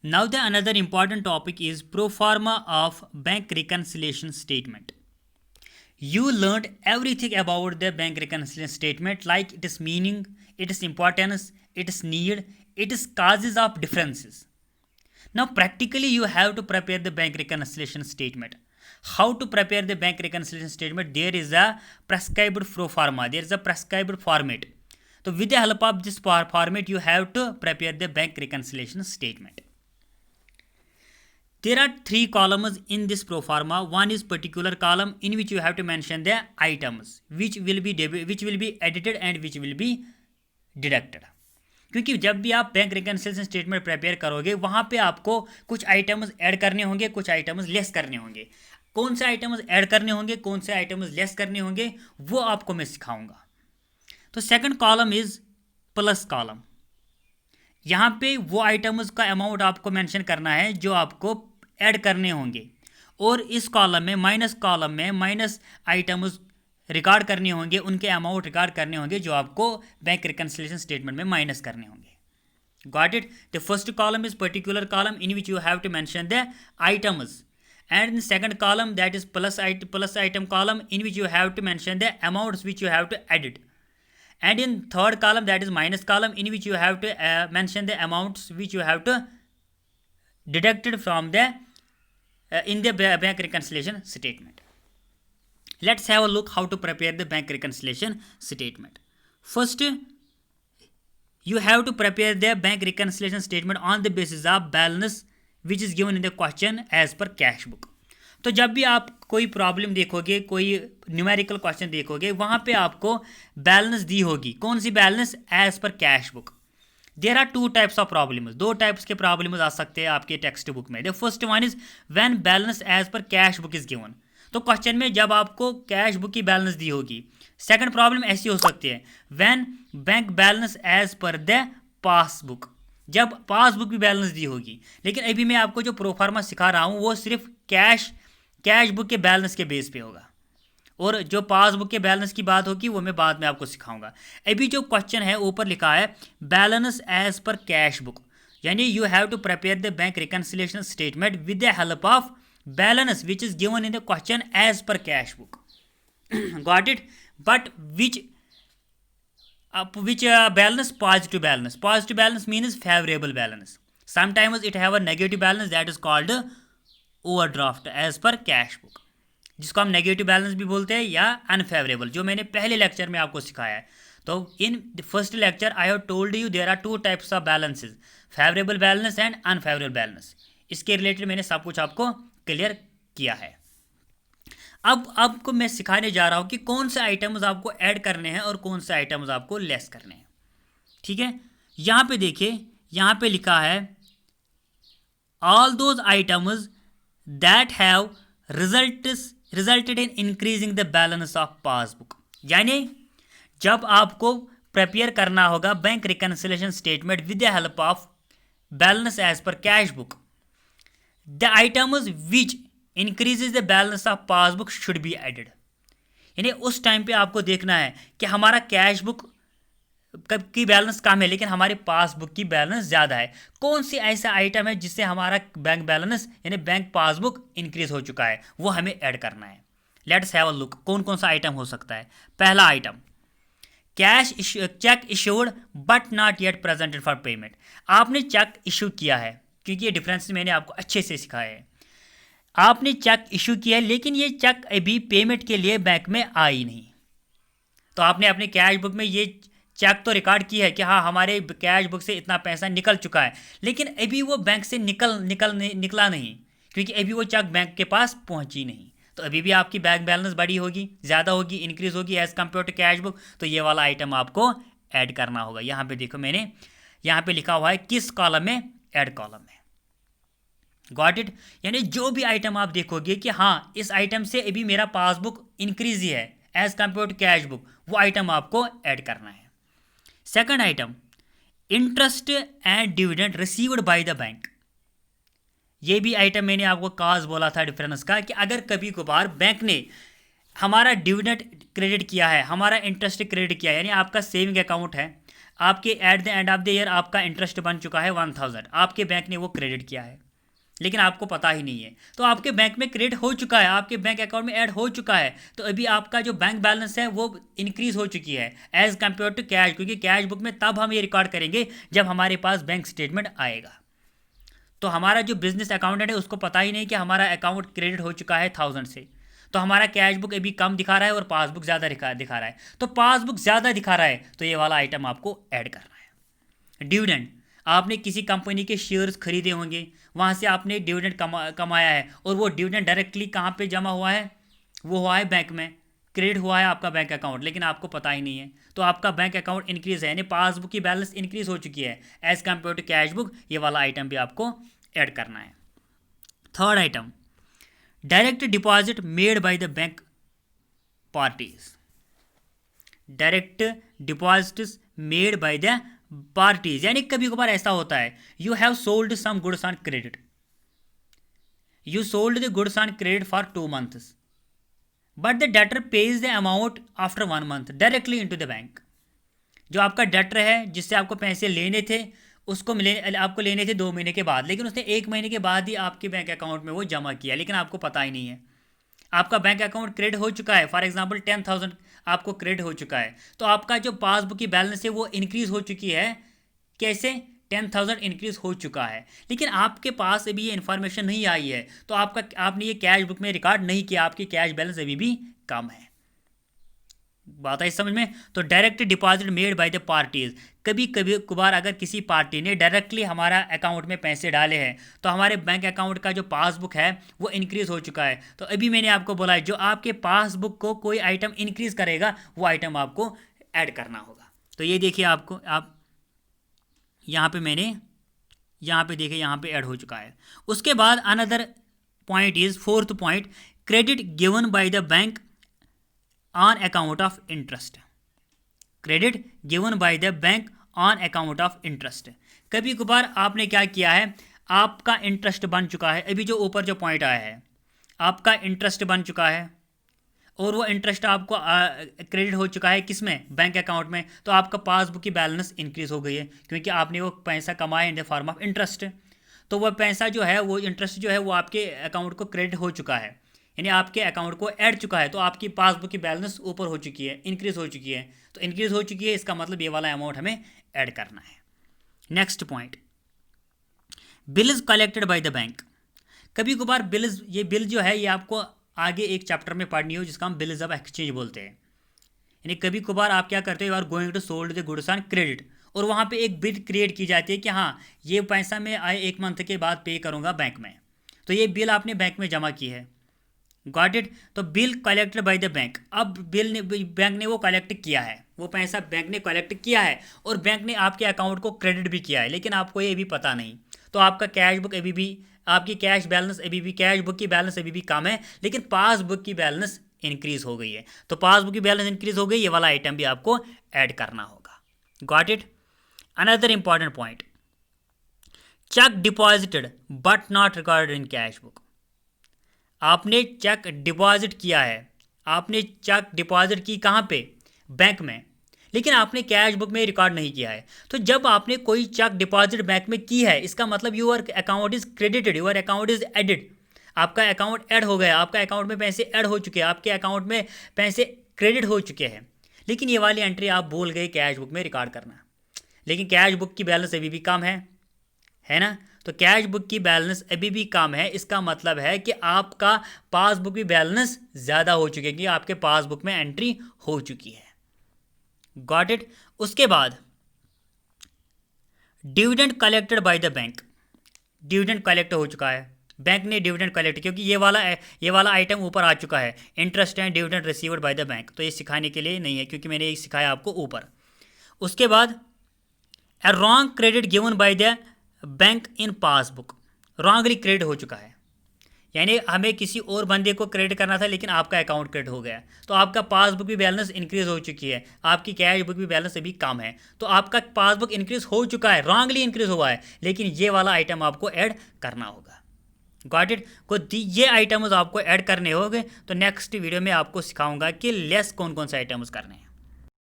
Now the another important topic is pro forma of bank reconciliation statement. You learned everything about the bank reconciliation statement, like its meaning, its importance, its need, its causes of differences. Now practically you have to prepare the bank reconciliation statement. How to prepare the bank reconciliation statement? There is a prescribed pro forma, there is a prescribed format. So with the help of this format you have to prepare the bank reconciliation statement. There are three columns in this pro forma. One is particular column in which you have to mention the items which will be edited and which will be deducted. क्योंकि जब भी आप bank reconciliation statement prepare करोगे वहाँ पे आपको कुछ items add करने होंगे, कुछ आइटम्स लेस करने होंगे. कौन से आइटम्स ऐड करने होंगे, कौन से आइटम्स लेस करने होंगे, वो आपको मैं सिखाऊंगा. तो second column is plus column. यहाँ पे वो आइटम्स का अमाउंट आपको मेंशन करना है जो आपको ऐड करने होंगे, और इस कॉलम में माइनस कॉलम में माइनस आइटम्स रिकॉर्ड करने होंगे, उनके अमाउंट रिकॉर्ड करने होंगे जो आपको बैंक रिकन्सिलिएशन स्टेटमेंट में माइनस करने होंगे. Got it? The first column is particular column in which you have to mention the items, and in second column that is plus item column in which you have to mention the amounts which you have to edit, and in third column that is minus column in which you have to mention the amounts which you have to deducted from the in the bank reconciliation statement. Let's have a look how to prepare the bank reconciliation statement. First, you have to prepare the bank reconciliation statement on the basis of balance which is given in the question as per cash book. तो जब भी आप कोई problem देखोगे, कोई numerical question देखोगे, वहाँ पे आपको बैलेंस दी होगी. कौन सी balance? As per cash book. There are two types of problems. दो टाइप्स के प्रॉब्लम्स आ सकते हैं आपके टेक्स्ट बुक में. The first one is when balance as per cash book is given. तो क्वेश्चन में जब आपको कैश बुक की बैलेंस दी होगी. सेकंड प्रॉब्लम ऐसी हो सकती है when bank balance as per the passbook. जब पासबुक भी बैलेंस दी होगी. लेकिन अभी मैं आपको जो प्रोफार्मा सिखा रहा हूँ वो सिर्फ कैश बुक के बैलेंस के बेस पे होगा, और जो पासबुक के बैलेंस की बात होगी वो मैं बाद में आपको सिखाऊंगा. अभी जो क्वेश्चन है ऊपर लिखा है balance as per cash book, यानी you have to prepare the bank reconciliation statement with the help of balance which is given in the question as per cash book. Got it? But which balance? Positive balance. Positive balance means favorable balance. Sometimes it have a negative balance that is called overdraft as per cash book, जिसको हम negative balance भी बोलते हैं या unfavourable, जो मैंने पहले lecture में आपको सिखाया है. तो in the first lecture I have told you there are two types of balances, favourable balance and unfavourable balance. इसके रिलेटेड मैंने सब कुछ आपको क्लियर किया है. अब आपको मैं सिखाने जा रहा हूँ कि कौन से आइटम्स आपको ऐड करने हैं और कौन से आइटम्स आपको लेस करने हैं. ठीक है, यहाँ पे देखिए, यहाँ पे लिखा है all those items that have resulted in increasing the balance of passbook. यानी जब आपको प्रिपेयर करना होगा bank reconciliation statement with the help of balance as per cash book, the items which increases the balance of passbook should be added. यानी उस time पे आपको देखना है कि हमारा कैश बुक की बैलेंस कम है लेकिन हमारी पासबुक की बैलेंस ज़्यादा है. कौन सी ऐसा आइटम है जिससे हमारा बैंक बैलेंस यानी बैंक पासबुक इंक्रीज हो चुका है, वो हमें ऐड करना है. लेट्स हैव अ लुक कौन कौन सा आइटम हो सकता है. पहला item check issued but not yet presented for payment. आपने चेक इशू किया है, क्योंकि ये डिफरेंस मैंने आपको अच्छे से सिखाया है. आपने चेक इशू किया है लेकिन ये चेक अभी पेमेंट के लिए बैंक में आई नहीं. तो आपने अपने कैश बुक में ये चेक तो रिकॉर्ड की है कि हाँ हमारे कैश बुक से इतना पैसा निकल चुका है, लेकिन अभी वो बैंक से निकला नहीं, क्योंकि अभी वो चेक बैंक के पास पहुंची नहीं. तो अभी भी आपकी बैंक बैलेंस बड़ी होगी, ज़्यादा होगी, इंक्रीज होगी as compare to cash book. तो ये वाला आइटम आपको ऐड करना होगा. यहाँ पे देखो मैंने यहाँ पे लिखा हुआ है किस कॉलम में? ऐड कॉलम में. Got it? यानी जो भी आइटम आप देखोगे कि हाँ इस आइटम से अभी मेरा पासबुक इंक्रीज ही है as compare to cash book, वो आइटम आपको ऐड करना है. Second item interest and dividend received by the bank. ये भी आइटम मैंने आपको काज बोला था डिफरेंस का, कि अगर कभी कभार बैंक ने हमारा डिविडेंड क्रेडिट किया है, हमारा इंटरेस्ट क्रेडिट किया है, यानी आपका सेविंग अकाउंट है, आपके at the end of the year आपका इंटरेस्ट बन चुका है 1000, आपके बैंक ने वो क्रेडिट किया है लेकिन आपको पता ही नहीं है, तो आपके बैंक में क्रेडिट हो चुका है, आपके बैंक अकाउंट में ऐड हो चुका है, तो अभी आपका जो बैंक बैलेंस है वो इंक्रीज हो चुकी है एज कम्पेयर टू कैश, क्योंकि कैश बुक में तब हम ये रिकॉर्ड करेंगे जब हमारे पास बैंक स्टेटमेंट आएगा। तो हमारा जो बिजनेस अकाउंटेंट है उसको पता ही नहीं कि हमारा अकाउंट क्रेडिट हो चुका है 1000 से, तो हमारा कैश बुक अभी कम दिखा रहा है और पासबुक ज़्यादा दिखा रहा है, तो पासबुक ज़्यादा दिखा रहा है तो ये वाला आइटम आपको ऐड करना है। डिविडेंड, आपने किसी कंपनी के शेयर्स खरीदे होंगे, वहाँ से आपने डिविडेंड कमाया है और वो डिविडेंड डायरेक्टली कहाँ पे जमा हुआ है, वो हुआ है बैंक में, क्रेडिट हुआ है आपका बैंक अकाउंट, लेकिन आपको पता ही नहीं है, तो आपका बैंक अकाउंट इंक्रीज है, यानी पासबुक की बैलेंस इंक्रीज हो चुकी है as compare to cash book, ये वाला आइटम भी आपको ऐड करना है। Third item, direct deposit made by the bank parties, direct deposits made by the parties, यानी कभी कभार ऐसा होता है you have sold some goods on credit, you sold the goods on credit for 2 months but the debtor pays the amount after 1 month directly into the bank. जो आपका debtor है जिससे आपको पैसे लेने थे उसको आपको लेने थे 2 महीने के बाद, लेकिन उसने 1 महीने के बाद ही आपके बैंक अकाउंट में वो जमा किया, लेकिन आपको पता ही नहीं है। आपका बैंक अकाउंट क्रेडिट हो चुका है, फॉर एग्जांपल 10,000 आपको क्रेडिट हो चुका है, तो आपका जो पासबुक की बैलेंस है वो इंक्रीज हो चुकी है, कैसे, 10,000 इंक्रीज हो चुका है, लेकिन आपके पास अभी ये इन्फॉर्मेशन नहीं आई है, तो आपने ये कैश बुक में रिकॉर्ड नहीं किया, आपकी कैश बैलेंस अभी भी कम है। बात आई समझ में? तो direct deposit made by the parties, कभी कभी कभार अगर किसी पार्टी ने डायरेक्टली हमारा अकाउंट में पैसे डाले हैं तो हमारे बैंक अकाउंट का जो पासबुक है वो इंक्रीज हो चुका है, तो अभी मैंने आपको बोला है जो आपके पासबुक को कोई आइटम इंक्रीज करेगा वो आइटम आपको ऐड करना होगा। तो ये देखिए आपको, आप यहाँ पे मैंने यहाँ पे देखिए यहाँ पे ऐड हो चुका है। उसके बाद another point is, fourth point, credit given by the bank on account of interest, credit given by the bank on account of interest. कभी कभार आपने क्या किया है, आपका इंटरेस्ट बन चुका है, अभी जो ऊपर जो पॉइंट आया है आपका इंटरेस्ट बन चुका है और वो इंटरेस्ट आपको क्रेडिट हो चुका है किसमें, बैंक अकाउंट में, तो आपका पासबुक की बैलेंस इंक्रीज हो गई है क्योंकि आपने वो पैसा कमाया in the form of interest, तो वह पैसा जो है वो इंटरेस्ट जो है वो आपके अकाउंट को क्रेडिट हो चुका है, यानी आपके अकाउंट को ऐड चुका है, तो आपकी पासबुक की बैलेंस ऊपर हो चुकी है, इंक्रीज हो चुकी है, तो इंक्रीज हो चुकी है इसका मतलब ये वाला अमाउंट हमें ऐड करना है। Next point, bills collected by the bank. कभी कभार बिल्स, ये बिल जो है ये आपको आगे एक चैप्टर में पढ़नी हो जिसका हम बिल्स ऑफ एक्सचेंज बोलते हैं, यानी कभी कभार आप क्या करते हो, you are going to sold the goods on credit और वहाँ पे एक बिल क्रिएट की जाती है कि हाँ ये पैसा मैं आए 1 मंथ के बाद पे करूँगा बैंक में, तो ये बिल आपने बैंक में जमा की है, गॉट इट। तो bill collected by the bank, अब बिल ने, बैंक ने वो कलेक्ट किया है, वो पैसा बैंक ने कलेक्ट किया है और बैंक ने आपके अकाउंट को क्रेडिट भी किया है, लेकिन आपको ये भी पता नहीं, तो आपका कैश बुक अभी भी, आपकी कैश बैलेंस अभी भी, कैश बुक की बैलेंस अभी भी कम है, लेकिन पासबुक की बैलेंस इंक्रीज हो गई है, तो पासबुक की बैलेंस इंक्रीज हो गई, ये वाला आइटम भी आपको ऐड करना होगा, got it. Another important point, check deposited but not recorded in cash book. आपने चेक डिपॉजिट किया है, आपने चेक डिपॉजिट की कहाँ पे, बैंक में, लेकिन आपने कैश बुक में रिकॉर्ड नहीं किया है, तो जब आपने कोई चेक डिपॉजिट बैंक में की है इसका मतलब your account is credited, your account is added, आपका अकाउंट ऐड हो गया, आपका अकाउंट में पैसे ऐड हो चुके हैं, आपके अकाउंट में पैसे क्रेडिट हो चुके हैं, लेकिन ये वाली एंट्री आप भूल गए कैश बुक में रिकॉर्ड करना, लेकिन कैश बुक की बैलेंस अभी भी कम है ना, तो कैश बुक की बैलेंस अभी भी कम है, इसका मतलब है कि आपका पासबुक की बैलेंस ज़्यादा हो चुकी है कि आपके पासबुक में एंट्री हो चुकी है, गॉट इट। उसके बाद dividend collected by the bank, dividend collect हो चुका है, बैंक ने डिविडेंड कलेक्ट, क्योंकि ये वाला आइटम ऊपर आ चुका है, interest and dividend received by the bank, तो ये सिखाने के लिए नहीं है क्योंकि मैंने ये सिखाया आपको ऊपर। उसके बाद a wrong credit given by the bank in passbook, wrongly credit हो चुका है, यानी हमें किसी और बंदे को क्रेडिट करना था लेकिन आपका अकाउंट क्रेडिट हो गया, तो आपका पासबुक भी बैलेंस इंक्रीज हो चुकी है, आपकी कैश बुक भी बैलेंस अभी कम है, तो आपका पासबुक इंक्रीज हो चुका है, रॉन्गली इंक्रीज हुआ है, लेकिन ये वाला आइटम आपको ऐड करना होगा, गॉट इट। को ये आइटम्स आपको ऐड करने होंगे, तो नेक्स्ट वीडियो में आपको सिखाऊंगा कि लेस कौन कौन से आइटम्स करने हैं।